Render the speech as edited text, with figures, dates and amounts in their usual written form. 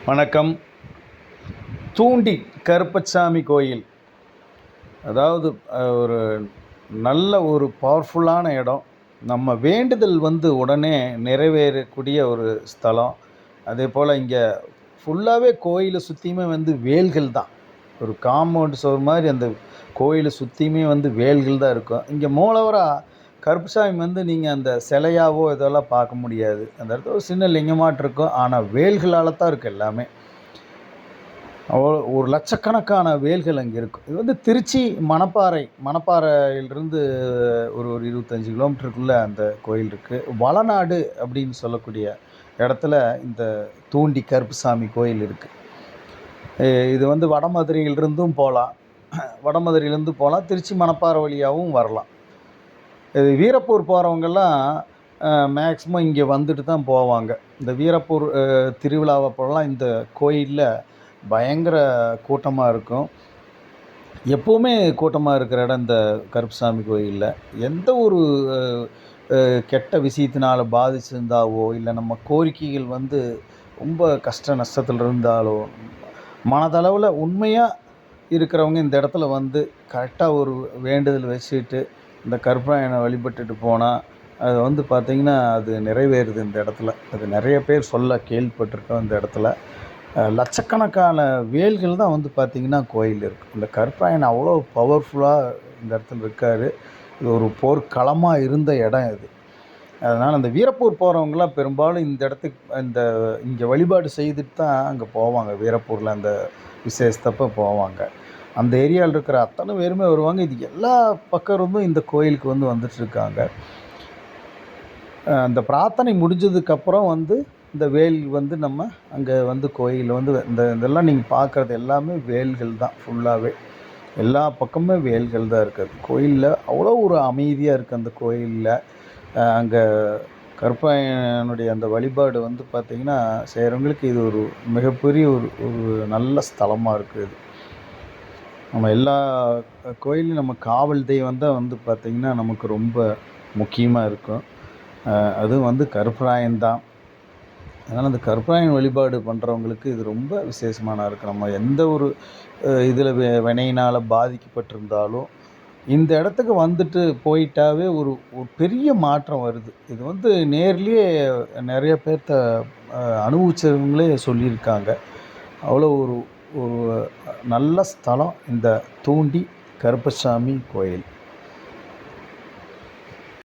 வணக்கம். தூண்டி கருப்பசாமி கோயில், அதாவது ஒரு நல்ல ஒரு பவர்ஃபுல்லான இடம். நம்ம வேண்டுதல் உடனே நிறைவேறக்கூடிய ஒரு ஸ்தலம். அதே போல் இங்கே ஃபுல்லாகவே கோயிலை சுற்றியுமே வேல்கள் தான். ஒரு காம்பவுண்ட் சுவர் மாதிரி அந்த கோயிலை சுற்றியுமே வேல்கள் தான் இருக்கும். இங்கே மூலவராக கருப்பசாமி நீங்கள் அந்த சிலையாவோ இதெல்லாம் பார்க்க முடியாது. அந்த இடத்துல ஒரு சின்ன லிங்கமாட்டு இருக்கும். ஆனால் வேல்களால் தான் இருக்குது எல்லாமே. அவ்வளோ ஒரு லட்சக்கணக்கான வேல்கள் அங்கே இருக்கும். இது திருச்சி மணப்பாறையிலிருந்து ஒரு 25 கிலோமீட்டருக்குள்ளே அந்த கோயில் இருக்குது. வளநாடு அப்படின்னு சொல்லக்கூடிய இடத்துல இந்த தூண்டி கருப்பசாமி கோயில் இருக்குது. இது வடமதுரையிலிருந்தும் போகலாம், திருச்சி மணப்பாறை வழியாகவும் வரலாம். இது வீரப்பூர் போகிறவங்கெல்லாம் மேக்ஸிமம் இங்கே வந்துட்டு தான் போவாங்க. இந்த வீரப்பூர் திருவிழாவப்போலாம் இந்த கோயிலில் பயங்கர கூட்டமாக இருக்கும். எப்போவுமே கூட்டமாக இருக்கிற இடம் இந்த கருப்பசாமி கோயிலில். எந்த ஒரு கெட்ட விஷயத்தினால் பாதிச்சிருந்தாவோ, இல்லை நம்ம கோரிக்கைகள் ரொம்ப கஷ்ட நஷ்டத்தில் இருந்தாலோ, மனதளவில் உண்மையாக இருக்கிறவங்க இந்த இடத்துல கரெக்டாக ஒரு வேண்டுதல் வச்சுட்டு இந்த கருப்பராயனை வழிபட்டுட்டு போனால் அது பார்த்திங்கன்னா அது நிறைவேறுது இந்த இடத்துல. அது நிறைய பேர் சொல்ல கேள்விப்பட்டிருக்கோம். இந்த இடத்துல லட்சக்கணக்கான வேல்கள் தான் பார்த்திங்கன்னா கோயில் இருக்குது. இந்த கருப்பராயன் அவ்வளோ பவர்ஃபுல்லாக இந்த இடத்துல இருக்கார். இது ஒரு போர்க்களமாக இருந்த இடம் இது. அதனால் அந்த வீரப்பூர் போகிறவங்களாம் பெரும்பாலும் இந்த இடத்துக்கு இங்கே வழிபாடு செய்துட்டு தான் அங்கே போவாங்க. வீரப்பூரில் அந்த விசேஷத்தப்போ போவாங்க. அந்த ஏரியாவில் இருக்கிற அத்தனை பேருமே வருவாங்க. இது எல்லா பக்கமும் இந்த கோயிலுக்கு வந்துட்டுருக்காங்க. அந்த பிரார்த்தனை முடிஞ்சதுக்கப்புறம் இந்த வேல் நம்ம அங்கே கோயில் இதெல்லாம் நீங்கள் பார்க்குறது எல்லாமே வேல்கள் தான். ஃபுல்லாகவே எல்லா பக்கமுமே வேல்கள் தான் இருக்குது. கோயிலில் அவ்வளோ ஒரு அமைதியாக இருக்குது அந்த கோயிலில். அங்கே கருப்பராயனுடைய அந்த வழிபாடு பார்த்திங்கன்னா செய்கிறவங்களுக்கு இது ஒரு மிகப்பெரிய ஒரு நல்ல ஸ்தலமாக இருக்குது. நம்ம எல்லா கோயிலையும் நம்ம காவல் தெய்வம் தான் பார்த்திங்கன்னா நமக்கு ரொம்ப முக்கியமாக இருக்கும். அதுவும் கருப்பராயன் தான். அதனால் அந்த கருப்பராயன் வழிபாடு பண்ணுறவங்களுக்கு இது ரொம்ப விசேஷமான இருக்குது. நம்ம எந்த ஒரு இதில் வினையினால் பாதிக்கப்பட்டிருந்தாலும் இந்த இடத்துக்கு போயிட்டாவே ஒரு பெரிய மாற்றம் வருது. இது நேர்லேயே நிறைய பேர்த்த அனுபவிச்சவங்களே சொல்லியிருக்காங்க. அவ்வளோ ஒரு நல்ல ஸ்தலம் இந்த தூண்டி கருப்பசாமி கோயில்.